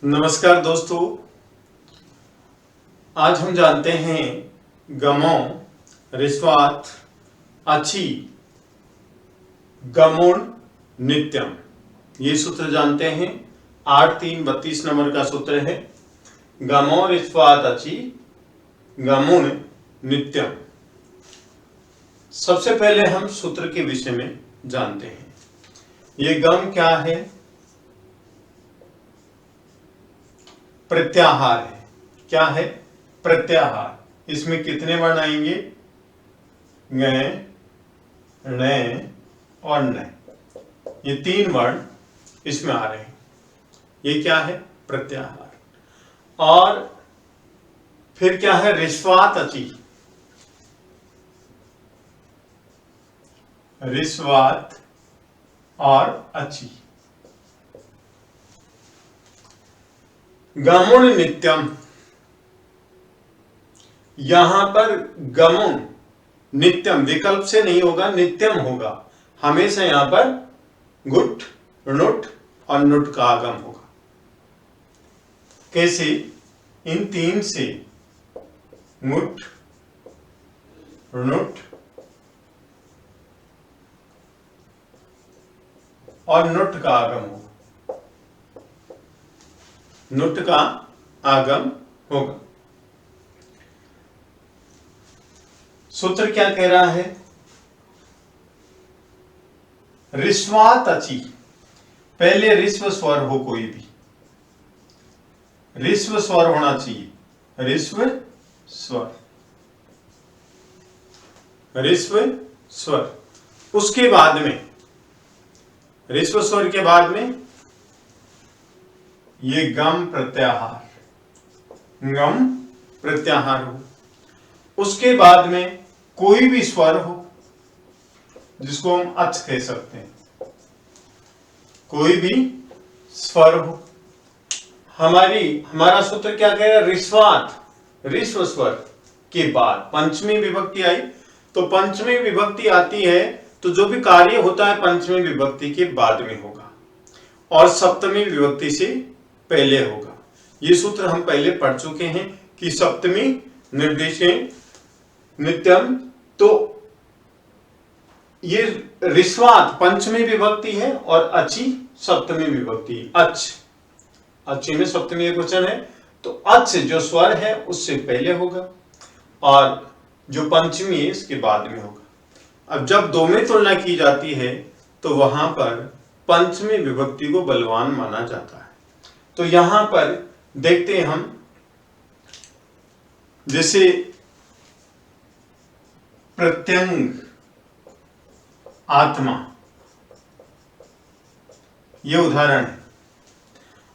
नमस्कार दोस्तों, आज हम जानते हैं गमों, ऋस्वात्, अचि, गमुण, नित्यम। ये सूत्र जानते हैं। 8-3-32 नंबर का सूत्र है। गमों, ऋस्वात्, अचि, गमुण, नित्यम। सबसे पहले हम सूत्र के विषय में जानते हैं। ये गम क्या है? प्रत्याहार है। क्या है? प्रत्याहार। इसमें कितने वर्ण आएंगे? ङ, ण और न। ये 3 वर्ण इसमें आ रहे हैं। ये क्या है? प्रत्याहार। और फिर क्या है? ऋस्वात्, अचि। ऋस्वात् और अचि। गमुण, नित्यम। यहां पर गमुण नित्यम विकल्प से नहीं होगा, नित्यम होगा। हमेशा यहां पर गुट, णुट और नुट का आगम होगा। कैसे? इन 3 से मुट, णुट और नुट का आगम होगा। नुट का आगम होगा। सूत्र क्या कह रहा है? ऋस्वात्, अचि। पहले ऋस्व स्वर हो, कोई भी ऋस्व स्वर होना चाहिए। ऋस्व स्वर, ऋस्व स्वर। उसके बाद में ऋस्व स्वर के बाद में ये गम प्रत्याहार, गम प्रत्याहार हो। उसके बाद में कोई भी स्वर हो जिसको हम अच कह सकते हैं। कोई भी स्वर हो। हमारा सूत्र क्या कह रहा है? ऋस्वात्, ऋस्व स्वर के बाद पंचमी विभक्ति आई। तो पंचमी विभक्ति आती है तो जो भी कार्य होता है पंचमी विभक्ति के बाद में होगा और सप्तमी विभक्ति से पहले होगा। ये सूत्र हम पहले पढ़ चुके हैं कि सप्तमी निर्देशे नित्यम। तो ये ऋस्वात् पंचमी विभक्ति है और अचि सप्तमी विभक्ति। अचि में सप्तमी एकवचन है तो अच जो स्वर है उससे पहले होगा और जो पंचमी है इसके बाद में होगा। अब जब दो में तुलना की जाती है तो वहां पर पंचमी विभक्ति को बलवान माना जाता है। तो यहां पर देखते हैं हम, जैसे प्रत्यंग, आत्मा, ये उदाहरण है।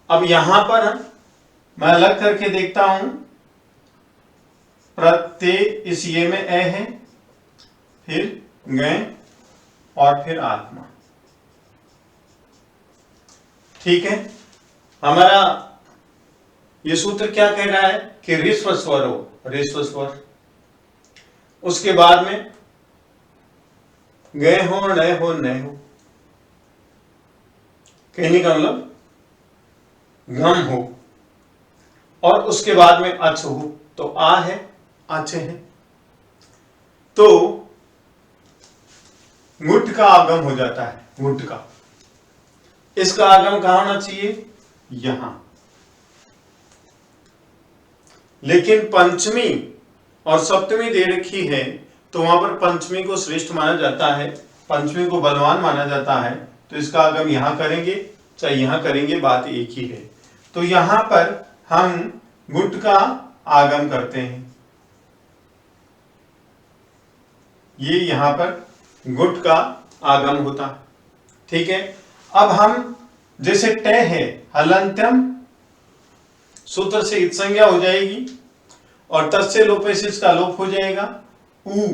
अब यहां पर मैं अलग करके देखता हूं। प्रत्यय, इस ये में ए है, फिर ङ और फिर आत्मा। ठीक है। हमारा ये सूत्र क्या कह रहा है कि ऋस्व स्वर हो, ऋस्व स्वर। उसके बाद में ग हो, न हो, न हो। कहने का मतलब घम हो और उसके बाद में अच हो। तो आ है, अच है। तो मुट का आगम हो जाता है। मुट का, इसका आगम कहां होना चाहिए? यहां। लेकिन पंचमी और सप्तमी दे रखी है तो वहां पर पंचमी को श्रेष्ठ माना जाता है, पंचमी को बलवान माना जाता है। तो इसका आगम यहां करेंगे चाहे यहां करेंगे, बात एक ही है। तो यहां पर हम गुट का आगम करते हैं। ये यहां पर गुट का आगम होता है। ठीक है। अब हम जैसे ट है, हलंत्यम, सूत्र से इत संज्ञा हो जाएगी और तस्य लोपे से इसका लोप हो जाएगा। उ,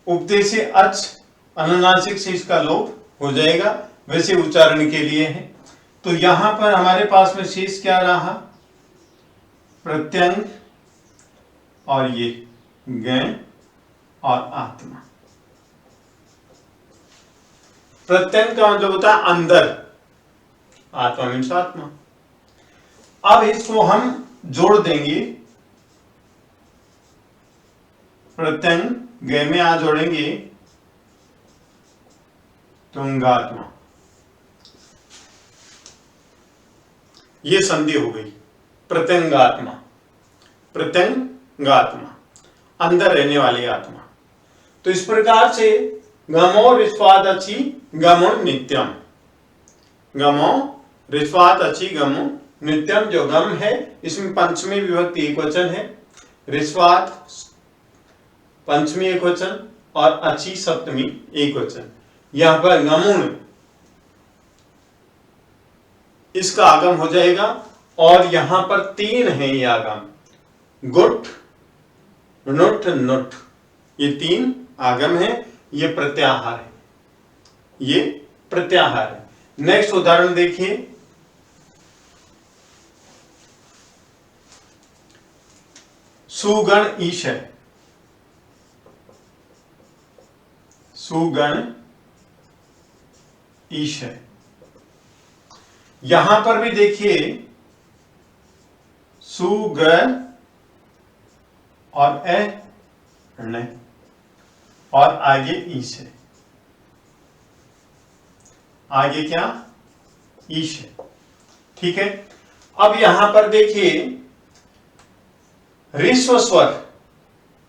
उपदेश से अच, अनुनासिक से इसका लोप हो जाएगा। वैसे उच्चारण के लिए है। तो यहां पर हमारे पास में शेष क्या रहा? प्रत्यंग और ये ग और आत्मा। प्रत्यंग का मतलब होता है अंदर, आत्मा मीन्स आत्मा। अब इसको हम जोड़ देंगे, प्रत्यंग गे में आ जोड़ेंगे तुंगात्मा। ये संधि हो गई प्रत्यंगात्मा, प्रत्यंगात्मा अंदर रहने वाली आत्मा। तो इस प्रकार से गमो रिस्वाद अच्छी गमो नित्यम, गमो रिस्वाद अच्छी गमो नित्यम। जो गम है इसमें पंचमी विभक्ति एक वचन है, रिस्वाद पंचमी एक वचन और अच्छी सप्तमी एक वचन। यहां पर गमुण इसका आगम हो जाएगा और यहां पर तीन है ये आगम, गुट नुट नुट, ये तीन आगम है, ये प्रत्याहार है, ये प्रत्याहार है। नेक्स्ट उदाहरण देखिए, सुगण ईशय, सुगण ईशय। यहां पर भी देखिए सुग और ए न और आगे ईश है, आगे क्या ईश है, ठीक है। अब यहां पर देखिए ऋस्व स्वर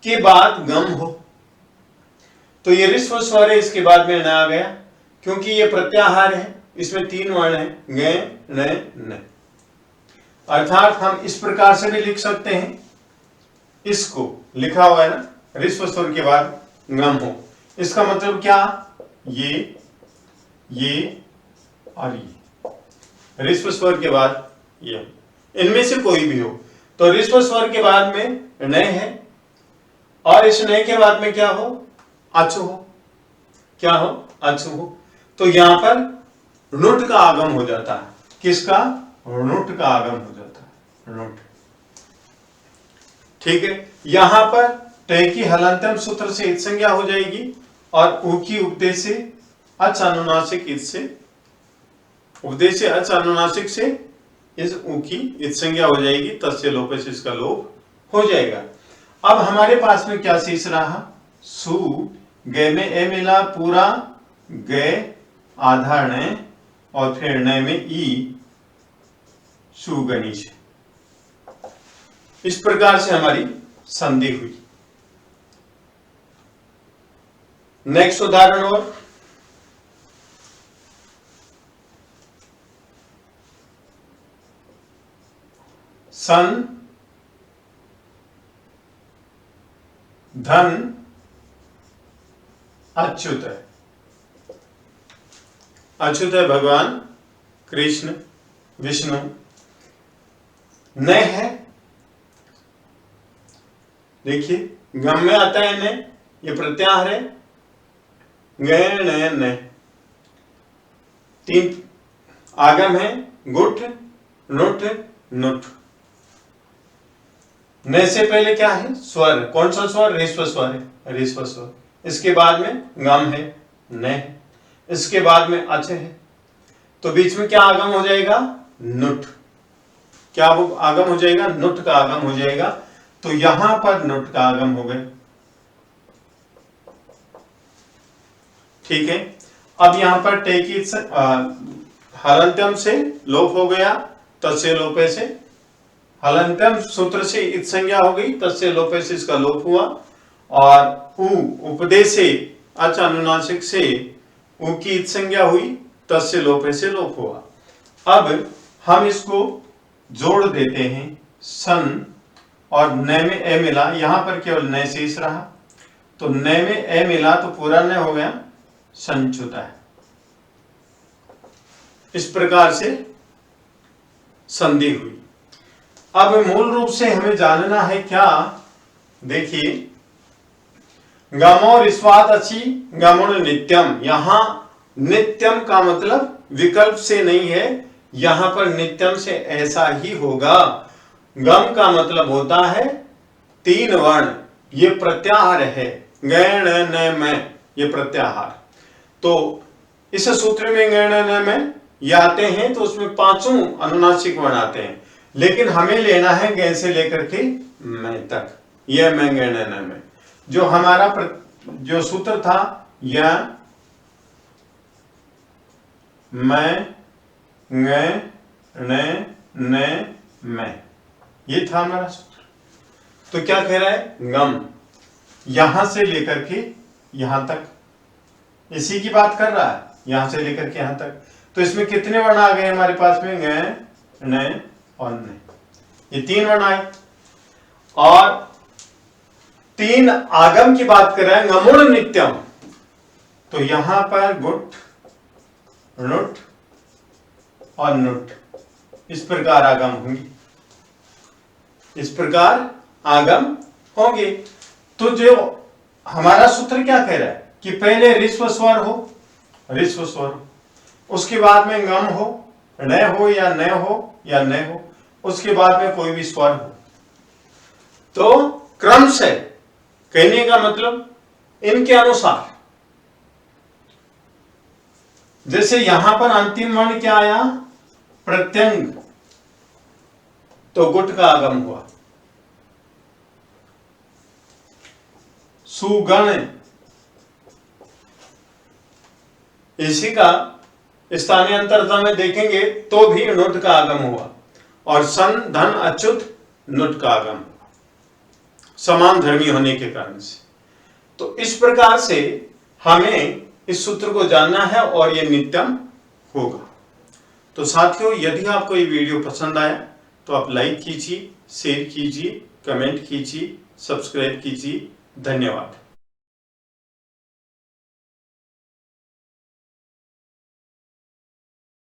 के बाद गम हो, तो ये ऋस्व स्वर है, इसके बाद में न आ गया क्योंकि ये प्रत्याहार है, इसमें तीन वर्ण है गे न। अर्थात हम इस प्रकार से भी लिख सकते हैं, इसको लिखा हुआ है ना ऋस्व स्वर के बाद गम हो, इसका मतलब क्या, ये और ये ऋस्व स्वर के बाद ये, इनमें से कोई भी हो। तो ऋस्व स्वर के बाद में न है और इस न के बाद में क्या हो, अचु हो, क्या हो, अचु हो। तो यहां पर नुट का आगम हो जाता है, किसका, नुट का आगम हो जाता है, नुट, ठीक है। यहां पर टे की हलंत्यम सूत्र से इत संज्ञा हो जाएगी और उ की उपदेश से अच अनुनासिक इत से, उपदेश से अच अनुनासिक से इस उ की इत संज्ञा हो जाएगी, तस्य लोप से इसका लोप हो जाएगा। अब हमारे पास में क्या शेष रहा, सु गे में ए मिला पूरा, गे आधा न और फिर न में ई, सुगणीश। इस प्रकार से हमारी संधि हुई। नेक्स्ट उदाहरण और सन धन अच्युत है, अच्युत है भगवान कृष्ण विष्णु, न है, देखिए गम में आता है न, ये प्रत्याहार है, न, तीन आगम है, गुट नुट नुट। न से पहले क्या है, स्वर, कौन सा स्वर, ऋस्व स्वर है, ऋस्व स्वर। इसके बाद में गम है, न, इसके बाद में अच है, तो बीच में क्या आगम हो जाएगा, नुट, क्या आगम हो जाएगा, नुट का आगम हो जाएगा। तो यहां पर नुट का आगम हो गए, ठीक है। अब यहां पर टे की हलंत्यम से लोप हो गया, तस्य लोपे से, हलंत्यम सूत्र से इत संज्ञा हो गई, तस्य लोपे से इसका लोप हुआ, और उ उपदेश से अच अनुनासिक से उ की इत संज्ञा हुई, तस्य लोपे से लोप हुआ। अब हम इसको जोड़ देते हैं, सन और न में ए मिला, यहां पर केवल न शेष रहा, तो न में ए मिला तो पूरा न हो गया, संच्युत है। इस प्रकार से संधि हुई। अब मूल रूप से हमें जानना है क्या, देखिए गमो रिस्वाद अच्छी गमुण नित्यम, यहां नित्यम का मतलब विकल्प से नहीं है, यहां पर नित्यम से ऐसा ही होगा। गम का मतलब होता है तीन वर्ण, ये प्रत्याहार है, गण न में, ये प्रत्याहार। तो इस सूत्र में गण न में ये आते हैं, तो उसमें पांचों अनुनासिक वर्ण आते हैं, लेकिन हमें लेना है गे से लेकर के मैं तक, यह मैं गे न में। जो हमारा जो सूत्र था यह मैं गे न मैं, ये था हमारा सूत्र। तो क्या कह रहा है, गम यहां से लेकर के यहां तक, इसी की बात कर रहा है, यहां से लेकर के यहां तक। तो इसमें कितने वर्ण आ गए हमारे पास में, ग न और न, ये 3 वर्ण आए। और 3 आगम की बात कर रहे हैं, गमुण नित्यम। तो यहां पर गुट, नुट और नुट, इस प्रकार आगम होंगे, इस प्रकार आगम होंगे। तो जो हमारा सूत्र क्या कह रहा है कि पहले ऋस्व स्वर हो, ऋस्व स्वर हो, उसके बाद में गम हो, न हो या न हो या न हो, उसके बाद में कोई भी स्वर हो। तो क्रम से कहने का मतलब इनके अनुसार, जैसे यहां पर अंतिम वर्ण क्या आया, प्रत्यंग, तो गुट का आगम हुआ। सुगण, इसी का स्थानीय अंतरता में देखेंगे तो भी नुट का आगम हुआ। और सन धन अच्युत, नुट का आगम हुआ, समान धर्मी होने के कारण से। तो इस प्रकार से हमें इस सूत्र को जानना है और यह नित्यम होगा। तो साथियों, यदि आपको ये वीडियो पसंद आया तो आप लाइक कीजिए, शेयर कीजिए, कमेंट कीजिए, सब्सक्राइब कीजिए। धन्यवाद।